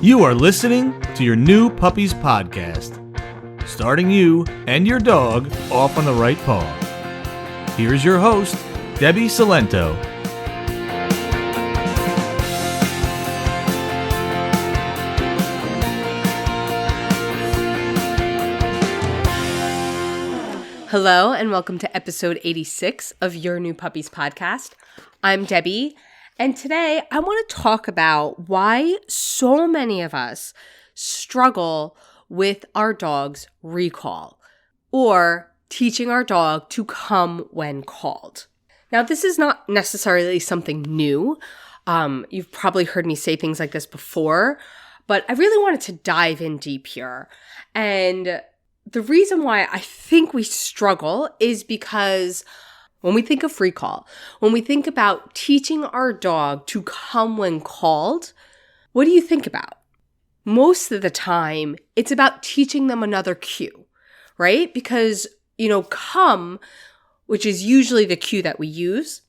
You are listening to your new Puppies podcast, starting you and your dog off on the right paw. Here's your host, Debbie Salento. Hello and welcome to episode 86 of Your New Puppies podcast. I'm Debbie, and today I want to talk about why so many of us struggle with our dog's recall or teaching our dog to come when called. Now, this is not necessarily something new. You've probably heard me say things like this before, but I really wanted to dive in deep here. And the reason why I think we struggle is because when we think of recall, when we think about teaching our dog to come when called, what do you think about? Most of the time, it's about teaching them another cue, right? Because, come, which is usually the cue that we use,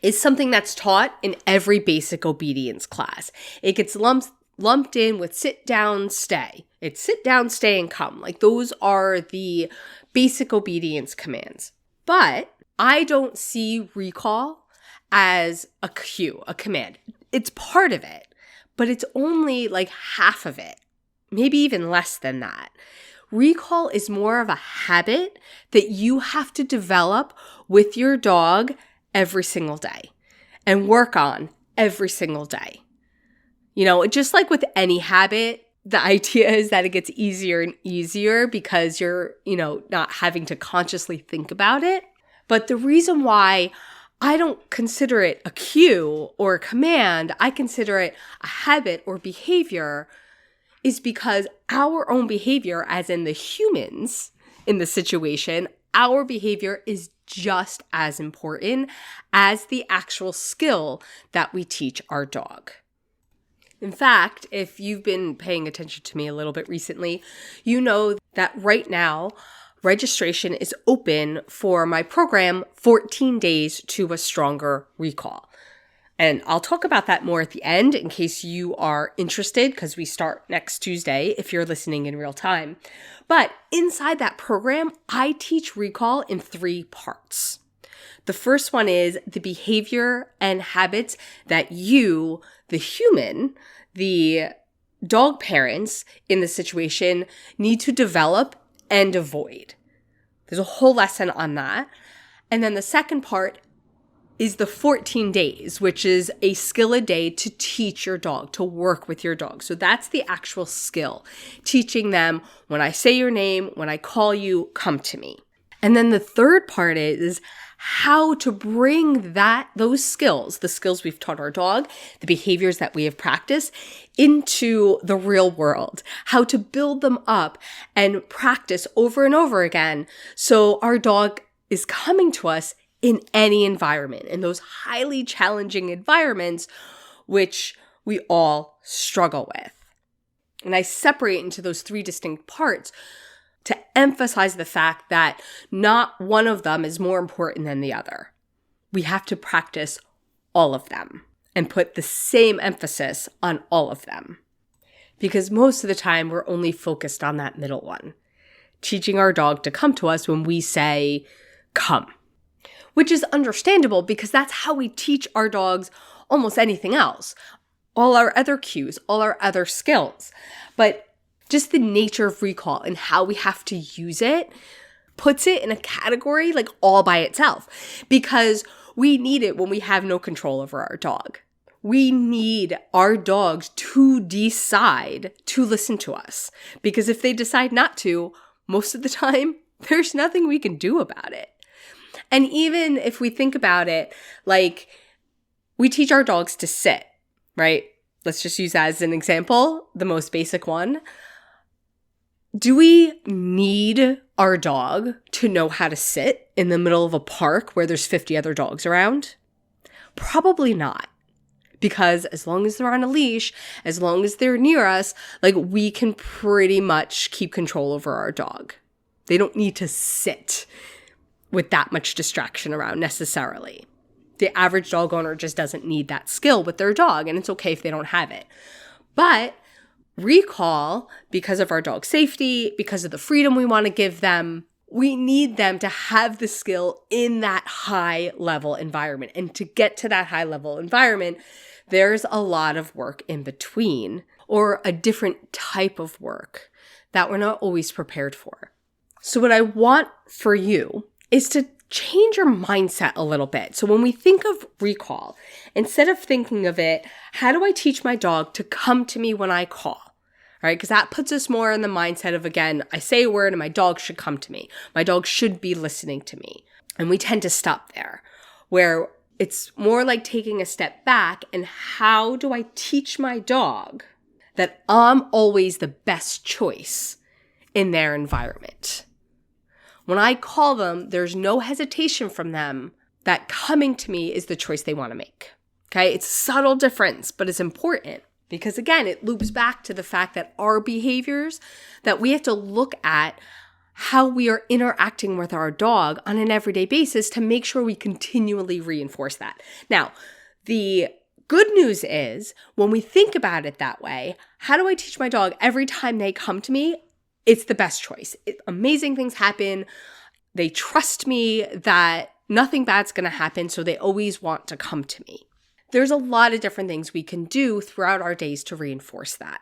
is something that's taught in every basic obedience class. It gets lumped in with sit down, stay. It's sit down, stay, and come. Like those are the basic obedience commands. But I don't see recall as a cue, a command. It's part of it, but it's only like half of it, maybe even less than that. Recall is more of a habit that you have to develop with your dog every single day and work on every single day. Just like with any habit, the idea is that it gets easier and easier because you're, not having to consciously think about it. But the reason why I don't consider it a cue or a command, I consider it a habit or behavior, is because our own behavior, as in the humans in the situation, our behavior is just as important as the actual skill that we teach our dog. In fact, if you've been paying attention to me a little bit recently, you know that right now, registration is open for my program, 14 Days to a Stronger Recall. And I'll talk about that more at the end in case you are interested, because we start next Tuesday if you're listening in real time. But inside that program, I teach recall in 3 parts. The first one is the behavior and habits that you, the human, the dog parents in the situation, need to develop and avoid. There's a whole lesson on that. And then the second part is the 14 days, which is a skill a day to teach your dog, to work with your dog. So that's the actual skill, teaching them when I say your name, when I call you, come to me. And then the third part is how to bring those skills, the skills we've taught our dog, the behaviors that we have practiced, into the real world, how to build them up and practice over and over again so our dog is coming to us in any environment, in those highly challenging environments which we all struggle with. And I separate into those 3 distinct parts to emphasize the fact that not one of them is more important than the other. We have to practice all of them and put the same emphasis on all of them. Because most of the time, we're only focused on that middle one, teaching our dog to come to us when we say, come. Which is understandable because that's how we teach our dogs almost anything else. All our other cues, all our other skills. But just the nature of recall and how we have to use it puts it in a category like all by itself, because we need it when we have no control over our dog. We need our dogs to decide to listen to us, because if they decide not to, most of the time, there's nothing we can do about it. And even if we think about it, like we teach our dogs to sit, right? Let's just use that as an example, the most basic one. Do we need our dog to know how to sit in the middle of a park where there's 50 other dogs around? Probably not. Because as long as they're on a leash, as long as they're near us, like we can pretty much keep control over our dog. They don't need to sit with that much distraction around necessarily. The average dog owner just doesn't need that skill with their dog, and it's okay if they don't have it. But recall, because of our dog's safety, because of the freedom we want to give them, we need them to have the skill in that high level environment. And to get to that high level environment, there's a lot of work in between, or a different type of work that we're not always prepared for. So what I want for you is to change your mindset a little bit. So when we think of recall, instead of thinking of it, how do I teach my dog to come to me when I call? Right? Because that puts us more in the mindset of, again, I say a word and my dog should come to me. My dog should be listening to me. And we tend to stop there, where it's more like taking a step back and how do I teach my dog that I'm always the best choice in their environment. When I call them, there's no hesitation from them that coming to me is the choice they want to make. Okay? It's a subtle difference, but it's important. Because again, it loops back to the fact that our behaviors, that we have to look at how we are interacting with our dog on an everyday basis to make sure we continually reinforce that. Now, the good news is when we think about it that way, how do I teach my dog every time they come to me? It's the best choice. Amazing things happen. They trust me that nothing bad's going to happen, so they always want to come to me. There's a lot of different things we can do throughout our days to reinforce that.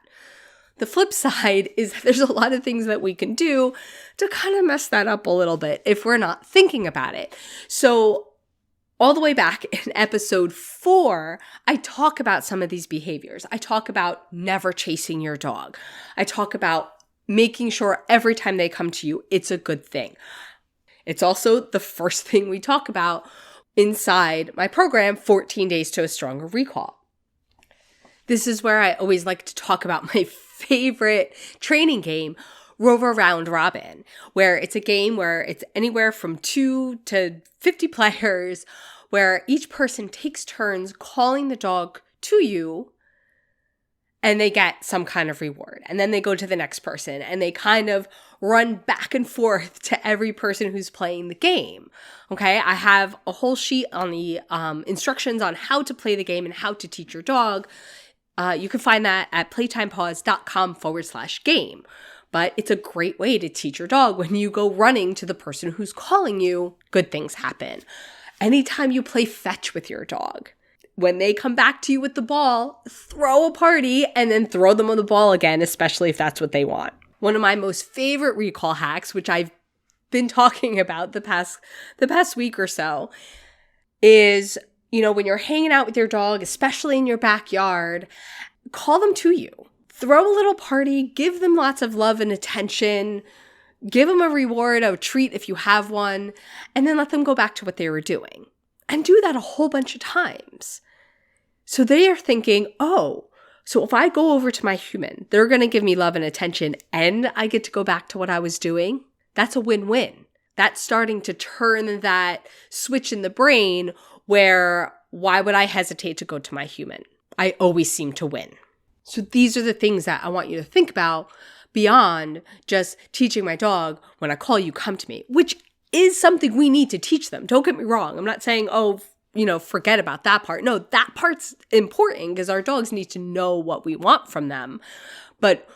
The flip side is there's a lot of things that we can do to kind of mess that up a little bit if we're not thinking about it. So all the way back in episode 4, I talk about some of these behaviors. I talk about never chasing your dog. I talk about making sure every time they come to you, it's a good thing. It's also the first thing we talk about inside my program, 14 Days to a Stronger Recall. This is where I always like to talk about my favorite training game, Rover Round Robin, where it's a game where it's anywhere from 2 to 50 players, where each person takes turns calling the dog to you, and they get some kind of reward. And then they go to the next person, and they kind of run back and forth to every person who's playing the game. Okay, I have a whole sheet on the instructions on how to play the game and how to teach your dog. You can find that at playtimepaws.com/game. But it's a great way to teach your dog when you go running to the person who's calling you, good things happen. Anytime you play fetch with your dog, when they come back to you with the ball, throw a party and then throw them on the ball again, especially if that's what they want. One of my most favorite recall hacks, which I've been talking about the past week or so, is, when you're hanging out with your dog, especially in your backyard, call them to you. Throw a little party, give them lots of love and attention, give them a reward, a treat if you have one, and then let them go back to what they were doing. And do that a whole bunch of times. So they are thinking, oh, so if I go over to my human, they're going to give me love and attention and I get to go back to what I was doing. That's a win-win. That's starting to turn that switch in the brain where why would I hesitate to go to my human? I always seem to win. So these are the things that I want you to think about beyond just teaching my dog, when I call you, come to me, which is something we need to teach them. Don't get me wrong. I'm not saying, forget about that part. No, that part's important because our dogs need to know what we want from them. But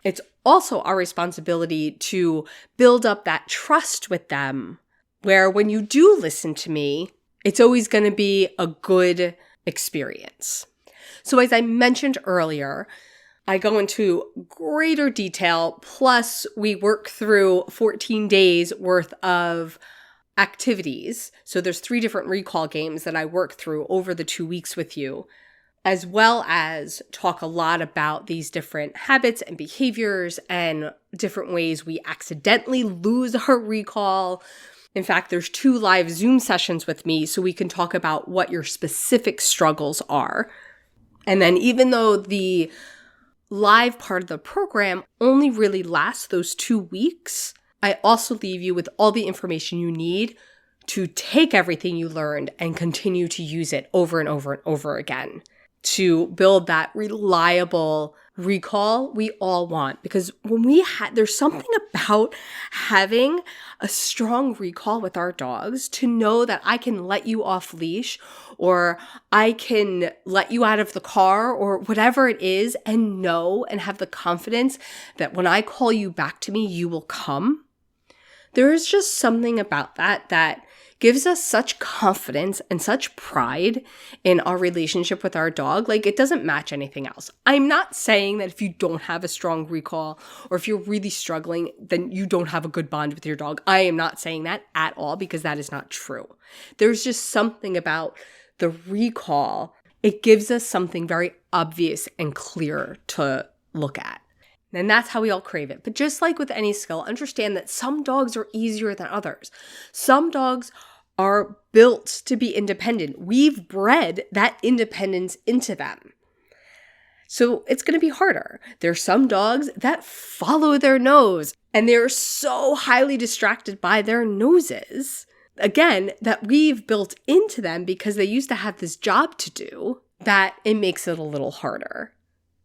it's also our responsibility to build up that trust with them where when you do listen to me, it's always going to be a good experience. So as I mentioned earlier, I go into greater detail, plus we work through 14 days worth of activities. So there's 3 different recall games that I work through over the 2 weeks with you, as well as talk a lot about these different habits and behaviors and different ways we accidentally lose our recall. In fact, there's 2 live Zoom sessions with me so we can talk about what your specific struggles are. And then even though the live part of the program only really lasts those 2 weeks, I also leave you with all the information you need to take everything you learned and continue to use it over and over and over again to build that reliable recall we all want, because when there's something about having a strong recall with our dogs, to know that I can let you off leash, or I can let you out of the car, or whatever it is, and know and have the confidence that when I call you back to me, you will come. There is just something about that gives us such confidence and such pride in our relationship with our dog. Like, it doesn't match anything else. I'm not saying that if you don't have a strong recall, or if you're really struggling, then you don't have a good bond with your dog. I am not saying that at all, because that is not true. There's just something about the recall. It gives us something very obvious and clear to look at. And that's how we all crave it. But just like with any skill, understand that some dogs are easier than others. Some dogs are built to be independent. We've bred that independence into them. So it's going to be harder. There's some dogs that follow their nose, and they're so highly distracted by their noses, again, that we've built into them because they used to have this job to do, that it makes it a little harder.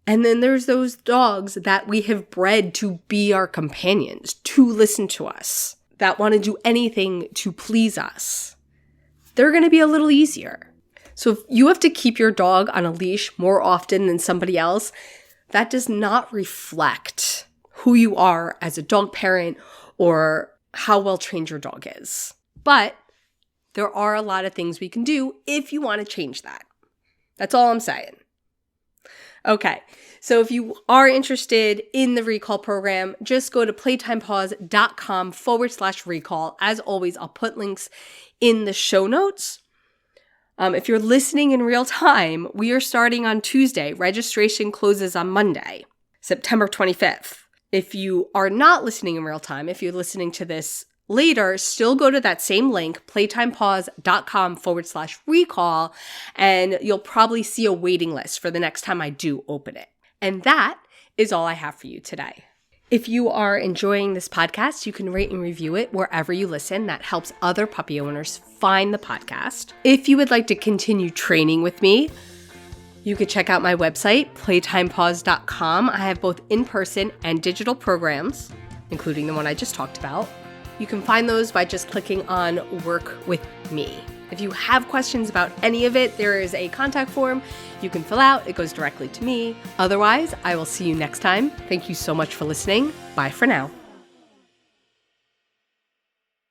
And then there's those dogs that we have bred to be our companions, to listen to us, that want to do anything to please us. They're going to be a little easier. So if you have to keep your dog on a leash more often than somebody else, that does not reflect who you are as a dog parent or how well trained your dog is. But there are a lot of things we can do if you want to change that. That's all I'm saying. Okay, so if you are interested in the recall program, just go to playtimepaws.com/recall. As always, I'll put links in the show notes. If you're listening in real time, we are starting on Tuesday. Registration closes on Monday, September 25th. If you are not listening in real time, if you're listening to this later, still go to that same link, playtimepaws.com/recall, and you'll probably see a waiting list for the next time I do open it. And that is all I have for you today. If you are enjoying this podcast, you can rate and review it wherever you listen. That helps other puppy owners find the podcast. If you would like to continue training with me, you could check out my website, playtimepaws.com. I have both in-person and digital programs, including the one I just talked about. You can find those by just clicking on Work With Me. If you have questions about any of it, there is a contact form you can fill out. It goes directly to me. Otherwise, I will see you next time. Thank you so much for listening. Bye for now.